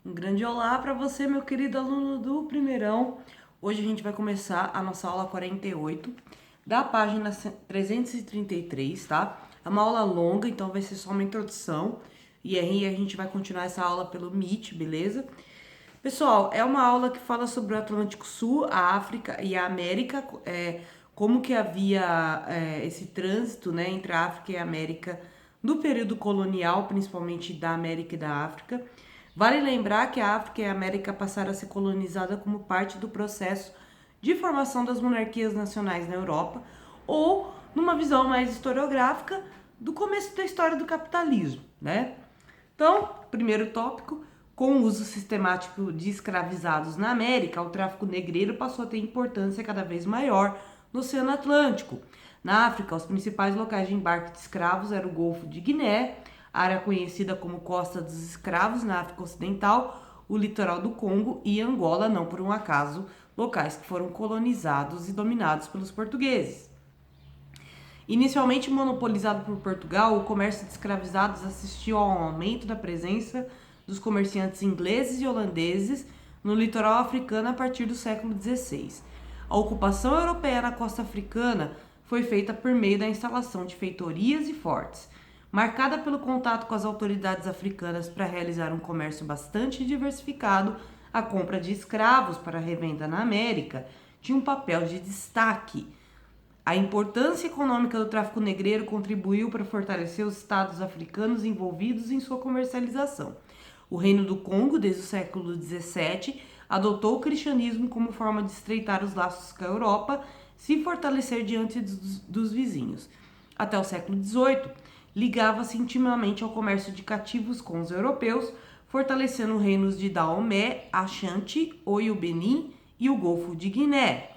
Um grande olá para você, meu querido aluno do primeirão. Hoje a gente vai começar a nossa aula 48 da página 333, tá? É uma aula longa, então vai ser só uma introdução. E aí a gente vai continuar essa aula pelo Meet, beleza? Pessoal, é uma aula que fala sobre o Atlântico Sul, a África e a América, como que havia esse trânsito, né, entre a África e a América no período colonial, principalmente da América e da África. Vale lembrar que a África e a América passaram a ser colonizadas como parte do processo de formação das monarquias nacionais na Europa, ou numa visão mais historiográfica do começo da história do capitalismo, né? Então, primeiro tópico, com o uso sistemático de escravizados na América, o tráfico negreiro passou a ter importância cada vez maior no Oceano Atlântico. Na África, os principais locais de embarque de escravos eram o Golfo de Guiné, área conhecida como Costa dos Escravos na África Ocidental, o litoral do Congo e Angola, não por um acaso, locais que foram colonizados e dominados pelos portugueses. Inicialmente monopolizado por Portugal, o comércio de escravizados assistiu ao aumento da presença dos comerciantes ingleses e holandeses no litoral africano a partir do século XVI. A ocupação europeia na costa africana foi feita por meio da instalação de feitorias e fortes, marcada pelo contato com as autoridades africanas para realizar um comércio bastante diversificado. A compra de escravos para revenda na América tinha um papel de destaque. A importância econômica do tráfico negreiro contribuiu para fortalecer os estados africanos envolvidos em sua comercialização. O Reino do Congo, desde o século XVII, adotou o cristianismo como forma de estreitar os laços com a Europa, se fortalecer diante dos vizinhos. Até o século XVIII, ligava-se intimamente ao comércio de cativos com os europeus, fortalecendo reinos de Daomé, Ashanti, Oyo Benin e o Golfo de Guiné.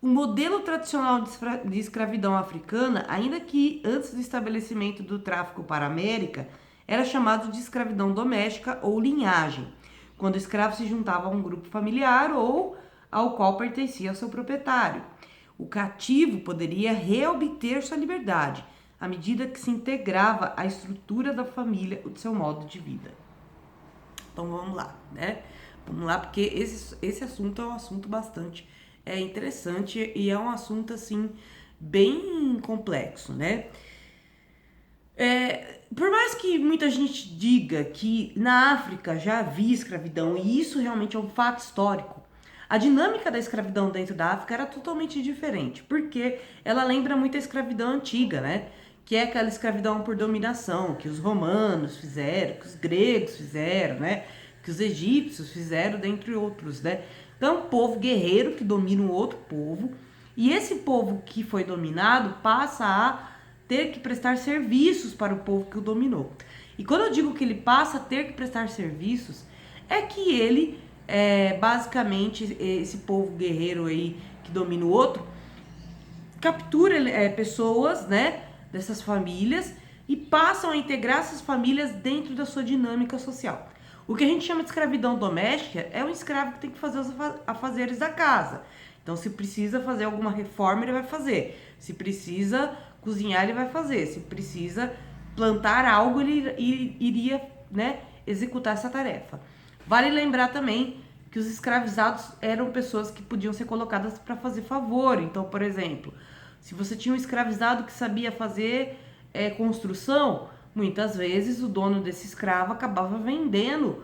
O modelo tradicional de escravidão africana, ainda que antes do estabelecimento do tráfico para a América, era chamado de escravidão doméstica ou linhagem, quando o escravo se juntava a um grupo familiar ou ao qual pertencia ao seu proprietário. O cativo poderia reobter sua liberdade à medida que se integrava à estrutura da família ou do seu modo de vida. Então vamos lá, né? Vamos lá, porque esse assunto é um assunto bastante interessante e é um assunto assim bem complexo, né? Por mais que muita gente diga que na África já havia escravidão, e isso realmente é um fato histórico, a dinâmica da escravidão dentro da África era totalmente diferente, porque ela lembra muito a escravidão antiga, né? Que é aquela escravidão por dominação, que os romanos fizeram, que os gregos fizeram, né? Que os egípcios fizeram, dentre outros, né? Então, um povo guerreiro que domina um outro povo, e esse povo que foi dominado passa a ter que prestar serviços para o povo que o dominou. E quando eu digo que ele passa a ter que prestar serviços, é que ele, basicamente, esse povo guerreiro aí que domina o outro, captura pessoas, né, dessas famílias e passam a integrar essas famílias dentro da sua dinâmica social. O que a gente chama de escravidão doméstica é um escravo que tem que fazer os afazeres da casa. Então, se precisa fazer alguma reforma, ele vai fazer. Se precisa cozinhar, ele vai fazer. Se precisa plantar algo, ele iria, né, executar essa tarefa. Vale lembrar também que os escravizados eram pessoas que podiam ser colocadas para fazer favor. Então, por exemplo, se você tinha um escravizado que sabia fazer construção, muitas vezes o dono desse escravo acabava vendendo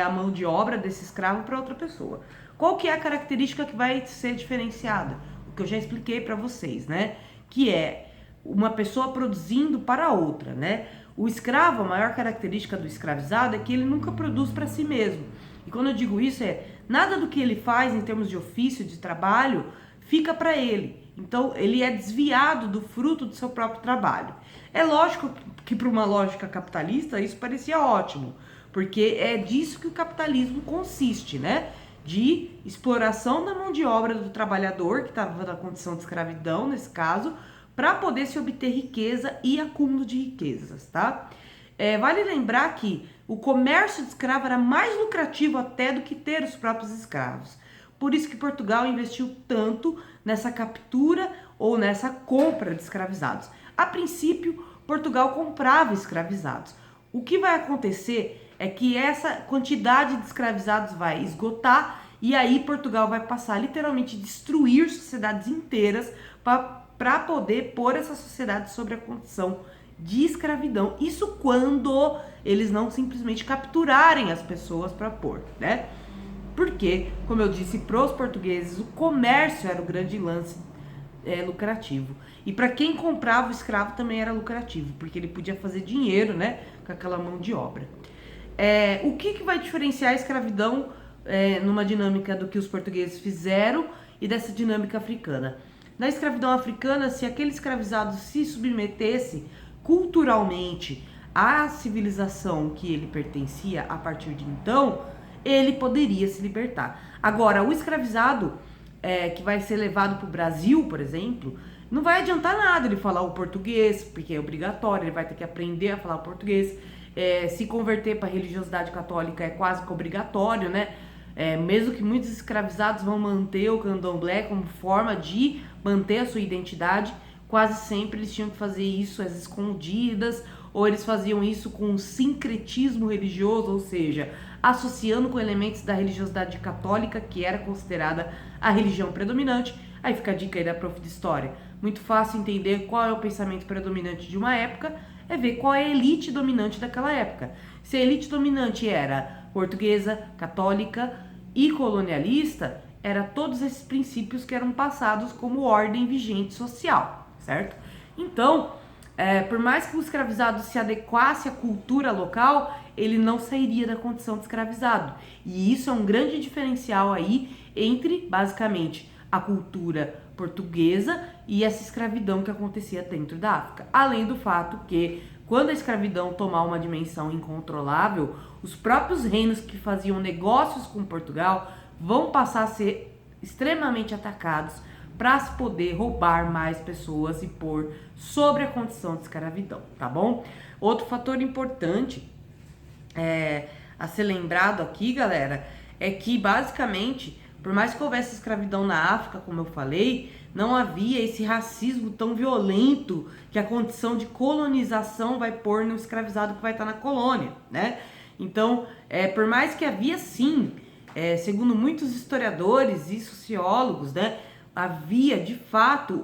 a mão de obra desse escravo para outra pessoa. Qual que é a característica que vai ser diferenciada? O que eu já expliquei para vocês, né? Que é uma pessoa produzindo para outra, né? O escravo, a maior característica do escravizado é que ele nunca produz para si mesmo. E quando eu digo isso, nada do que ele faz em termos de ofício, de trabalho, fica para ele. Então, ele é desviado do fruto do seu próprio trabalho. É lógico que para uma lógica capitalista isso parecia ótimo, porque é disso que o capitalismo consiste, né? De exploração da mão de obra do trabalhador, que estava na condição de escravidão, nesse caso, para poder se obter riqueza e acúmulo de riquezas, tá? Vale lembrar que o comércio de escravo era mais lucrativo até do que ter os próprios escravos. Por isso que Portugal investiu tanto nessa captura ou nessa compra de escravizados. A princípio, Portugal comprava escravizados. O que vai acontecer é que essa quantidade de escravizados vai esgotar e aí Portugal vai passar literalmente a destruir sociedades inteiras para poder pôr essa sociedade sobre a condição de escravidão. Isso quando eles não simplesmente capturarem as pessoas para pôr, né? Porque, como eu disse, para os portugueses o comércio era o grande lance lucrativo. E para quem comprava o escravo também era lucrativo, porque ele podia fazer dinheiro, né, com aquela mão de obra. O que vai diferenciar a escravidão numa dinâmica do que os portugueses fizeram e dessa dinâmica africana? Na escravidão africana, se aquele escravizado se submetesse culturalmente à civilização que ele pertencia a partir de então, ele poderia se libertar. Agora, o escravizado que vai ser levado para o Brasil, por exemplo, não vai adiantar nada ele falar o português, porque é obrigatório, ele vai ter que aprender a falar o português. Se converter para a religiosidade católica é quase que obrigatório, né? Mesmo que muitos escravizados vão manter o candomblé como forma de manter a sua identidade, quase sempre eles tinham que fazer isso às escondidas, ou eles faziam isso com um sincretismo religioso, ou seja, associando com elementos da religiosidade católica, que era considerada a religião predominante. Aí fica a dica aí da prof de história. Muito fácil entender qual é o pensamento predominante de uma época, é ver qual é a elite dominante daquela época. Se a elite dominante era portuguesa, católica e colonialista, era todos esses princípios que eram passados como ordem vigente social, certo? Então, por mais que o escravizado se adequasse à cultura local, ele não sairia da condição de escravizado. E isso é um grande diferencial aí entre, basicamente, a cultura portuguesa e essa escravidão que acontecia dentro da África. Além do fato que, quando a escravidão tomar uma dimensão incontrolável, os próprios reinos que faziam negócios com Portugal vão passar a ser extremamente atacados para se poder roubar mais pessoas e pôr sobre a condição de escravidão, tá bom? Outro fator importante a ser lembrado aqui, galera, é que basicamente, por mais que houvesse escravidão na África, como eu falei, não havia esse racismo tão violento que a condição de colonização vai pôr no escravizado que vai estar na colônia, né? Então, por mais que havia sim, segundo muitos historiadores e sociólogos, né, havia de fato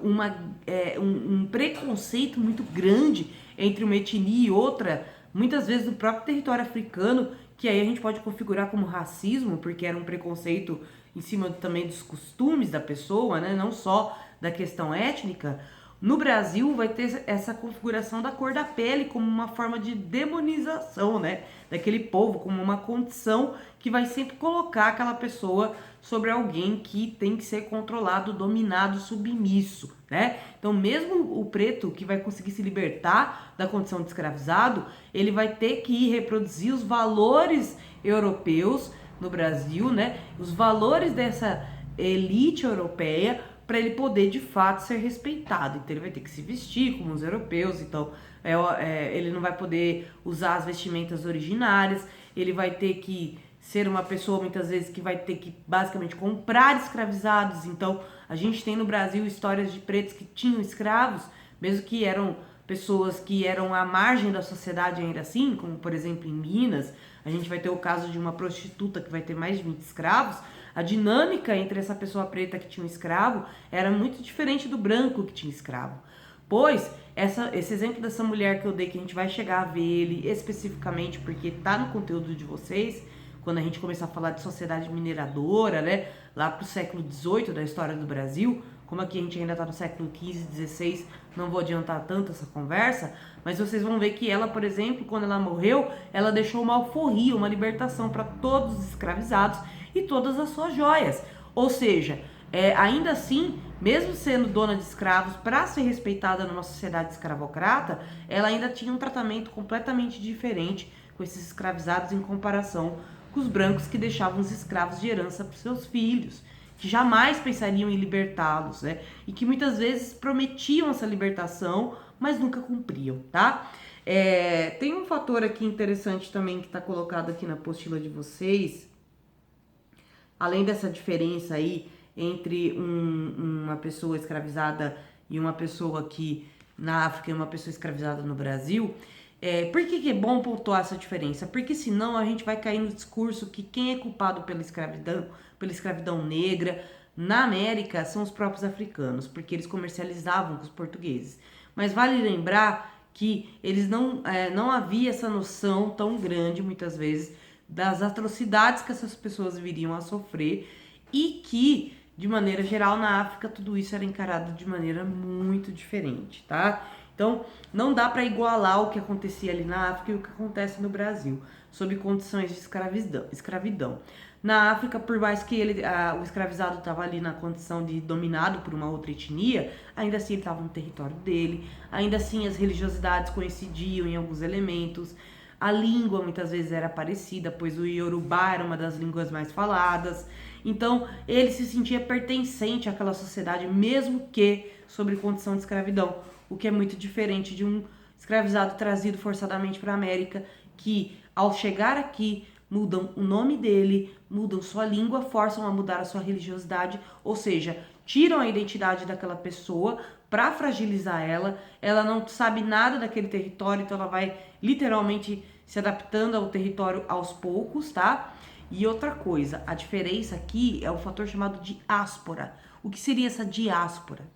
um preconceito muito grande entre uma etnia e outra, muitas vezes no próprio território africano, que aí a gente pode configurar como racismo, porque era um preconceito em cima também dos costumes da pessoa, né? Não só da questão étnica. No Brasil vai ter essa configuração da cor da pele como uma forma de demonização, né? Daquele povo, como uma condição que vai sempre colocar aquela pessoa sobre alguém que tem que ser controlado, dominado, submisso, né? Então mesmo o preto que vai conseguir se libertar da condição de escravizado, ele vai ter que reproduzir os valores europeus no Brasil, né? Os valores dessa elite europeia para ele poder de fato ser respeitado. Então ele vai ter que se vestir como os europeus, então ele não vai poder usar as vestimentas originárias, ele vai ter que ser uma pessoa muitas vezes que vai ter que basicamente comprar escravizados. Então a gente tem no Brasil histórias de pretos que tinham escravos, mesmo que eram pessoas que eram à margem da sociedade ainda assim, como por exemplo em Minas, a gente vai ter o caso de uma prostituta que vai ter mais de 20 escravos. A dinâmica entre essa pessoa preta que tinha um escravo era muito diferente do branco que tinha escravo. Pois, esse exemplo dessa mulher que eu dei, que a gente vai chegar a ver ele especificamente porque tá no conteúdo de vocês, quando a gente começar a falar de sociedade mineradora, né, lá pro século XVIII da história do Brasil, como aqui a gente ainda tá no século XV, XVI, não vou adiantar tanto essa conversa, mas vocês vão ver que ela, por exemplo, quando ela morreu, ela deixou uma alforria, uma libertação para todos os escravizados e todas as suas joias. Ou seja, ainda assim, mesmo sendo dona de escravos, para ser respeitada numa sociedade escravocrata, ela ainda tinha um tratamento completamente diferente com esses escravizados em comparação com os brancos que deixavam os escravos de herança para seus filhos, que jamais pensariam em libertá-los, né? E que muitas vezes prometiam essa libertação, mas nunca cumpriam, tá? Tem um fator aqui interessante também que está colocado aqui na apostila de vocês, além dessa diferença aí entre uma pessoa escravizada e uma pessoa aqui na África e uma pessoa escravizada no Brasil, Por que é bom pontuar essa diferença? Porque senão a gente vai cair no discurso que quem é culpado pela escravidão negra na América são os próprios africanos, porque eles comercializavam com os portugueses. Mas vale lembrar que eles não havia essa noção tão grande, muitas vezes, das atrocidades que essas pessoas viriam a sofrer e que, de maneira geral, na África, tudo isso era encarado de maneira muito diferente, tá? Então, não dá para igualar o que acontecia ali na África e o que acontece no Brasil, sob condições de escravidão. Na África, por mais que o escravizado estava ali na condição de dominado por uma outra etnia, ainda assim ele estava no território dele, ainda assim as religiosidades coincidiam em alguns elementos, a língua muitas vezes era parecida, pois o Yorubá era uma das línguas mais faladas, então ele se sentia pertencente àquela sociedade, mesmo que sob condição de escravidão, o que é muito diferente de um escravizado trazido forçadamente para a América, que ao chegar aqui mudam o nome dele, mudam sua língua, forçam a mudar a sua religiosidade, ou seja, tiram a identidade daquela pessoa para fragilizar ela não sabe nada daquele território, então ela vai literalmente se adaptando ao território aos poucos, tá? E outra coisa, a diferença aqui é o fator chamado diáspora. O que seria essa diáspora?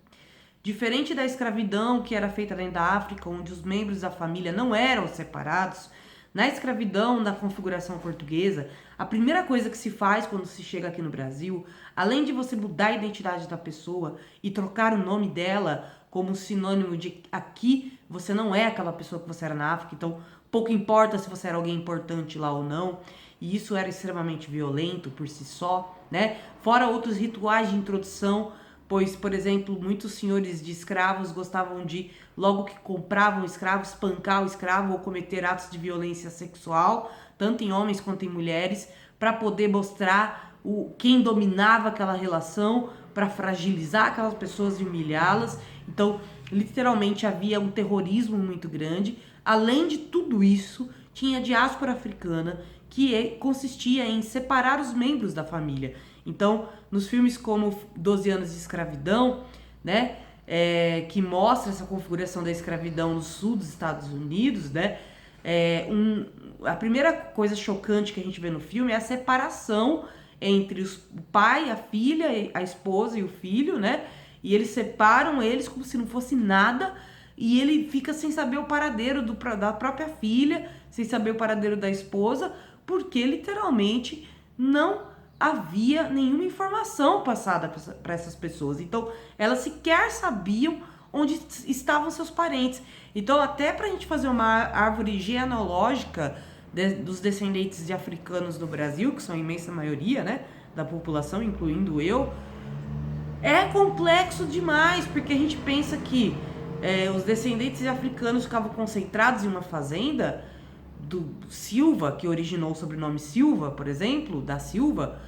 Diferente da escravidão que era feita dentro da África, onde os membros da família não eram separados, na escravidão da configuração portuguesa, a primeira coisa que se faz quando se chega aqui no Brasil, além de você mudar a identidade da pessoa e trocar o nome dela como sinônimo de aqui você não é aquela pessoa que você era na África, então pouco importa se você era alguém importante lá ou não, e isso era extremamente violento por si só, né? Fora outros rituais de introdução, pois, por exemplo, muitos senhores de escravos gostavam de, logo que compravam escravos, espancar o escravo ou cometer atos de violência sexual, tanto em homens quanto em mulheres, para poder mostrar quem dominava aquela relação, para fragilizar aquelas pessoas e humilhá-las. Então, literalmente havia um terrorismo muito grande. Além de tudo isso, tinha a diáspora africana, que consistia em separar os membros da família. Então, nos filmes como 12 anos de escravidão, né, que mostra essa configuração da escravidão no sul dos Estados Unidos, né, a primeira coisa chocante que a gente vê no filme é a separação entre o pai, a filha, a esposa e o filho, né, e eles separam eles como se não fosse nada, e ele fica sem saber o paradeiro da própria filha, sem saber o paradeiro da esposa, porque literalmente não havia nenhuma informação passada para essas pessoas. Então, elas sequer sabiam onde estavam seus parentes. Então, até para a gente fazer uma árvore genealógica dos descendentes de africanos no Brasil, que são a imensa maioria, né, da população, incluindo eu, é complexo demais, porque a gente pensa que os descendentes de africanos ficavam concentrados em uma fazenda do Silva, que originou o sobrenome Silva, por exemplo, da Silva,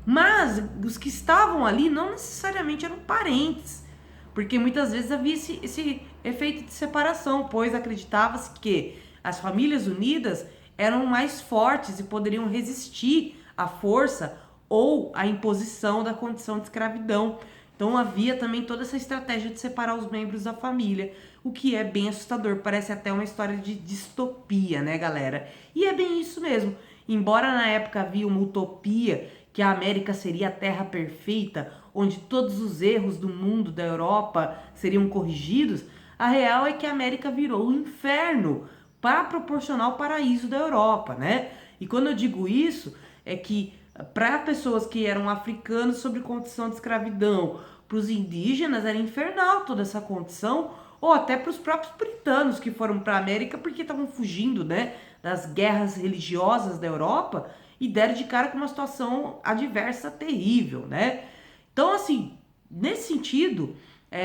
mas os que estavam ali não necessariamente eram parentes, porque muitas vezes havia esse efeito de separação, pois acreditava-se que as famílias unidas eram mais fortes e poderiam resistir à força ou à imposição da condição de escravidão. Então havia também toda essa estratégia de separar os membros da família, o que é bem assustador, parece até uma história de distopia, né, galera? E é bem isso mesmo. Embora na época havia uma utopia que a América seria a terra perfeita, onde todos os erros do mundo, da Europa, seriam corrigidos, a real é que a América virou um inferno para proporcionar o paraíso da Europa, né? E quando eu digo isso, é que para pessoas que eram africanos sob condição de escravidão, para os indígenas era infernal toda essa condição, ou até para os próprios britanos que foram para a América porque estavam fugindo, né, das guerras religiosas da Europa e deram de cara com uma situação adversa terrível, né? Então, assim, nesse sentido,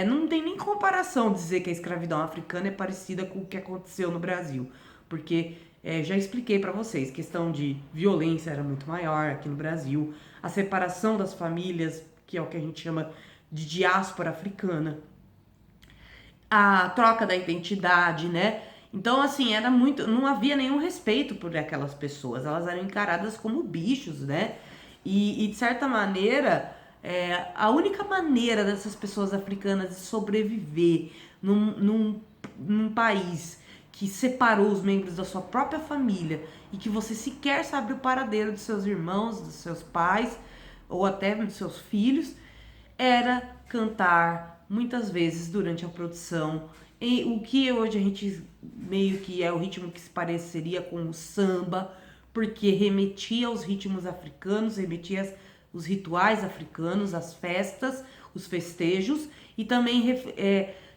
não tem nem comparação dizer que a escravidão africana é parecida com o que aconteceu no Brasil, porque já expliquei para vocês, questão de violência era muito maior aqui no Brasil, a separação das famílias, que é o que a gente chama de diáspora africana, a troca da identidade, né? Então, assim, não havia nenhum respeito por aquelas pessoas, elas eram encaradas como bichos, né? E de certa maneira, a única maneira dessas pessoas africanas de sobreviver num país que separou os membros da sua própria família e que você sequer sabe o paradeiro dos seus irmãos, dos seus pais ou até dos seus filhos, era cantar muitas vezes durante a produção. E o que hoje a gente meio que é o ritmo que se pareceria com o samba, porque remetia aos ritmos africanos, remetia os rituais africanos, as festas, os festejos, e também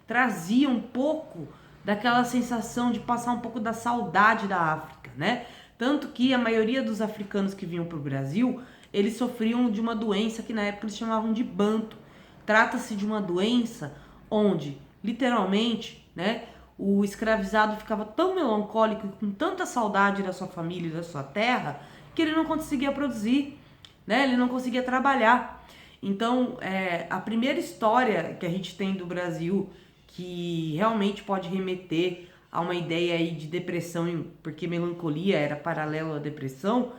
trazia um pouco daquela sensação de passar um pouco da saudade da África, né? Tanto que a maioria dos africanos que vinham para o Brasil, eles sofriam de uma doença que na época eles chamavam de banto. Trata-se de uma doença onde, literalmente, né, o escravizado ficava tão melancólico e com tanta saudade da sua família e da sua terra, que ele não conseguia produzir, né? Ele não conseguia trabalhar. Então, a primeira história que a gente tem do Brasil que realmente pode remeter a uma ideia aí de depressão, porque melancolia era paralelo à depressão,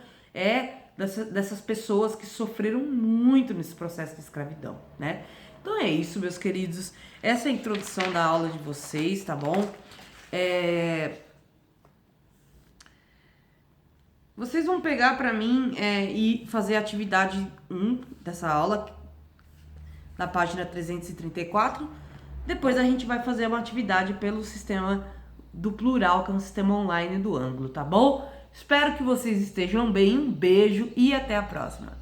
dessas pessoas que sofreram muito nesse processo de escravidão, né? Então é isso, meus queridos. Essa é a introdução da aula de vocês, tá bom? Vocês vão pegar para mim e fazer a atividade 1 dessa aula, na página 334. Depois a gente vai fazer uma atividade pelo sistema do plural, que é um sistema online do ângulo, tá bom? Espero que vocês estejam bem, um beijo e até a próxima.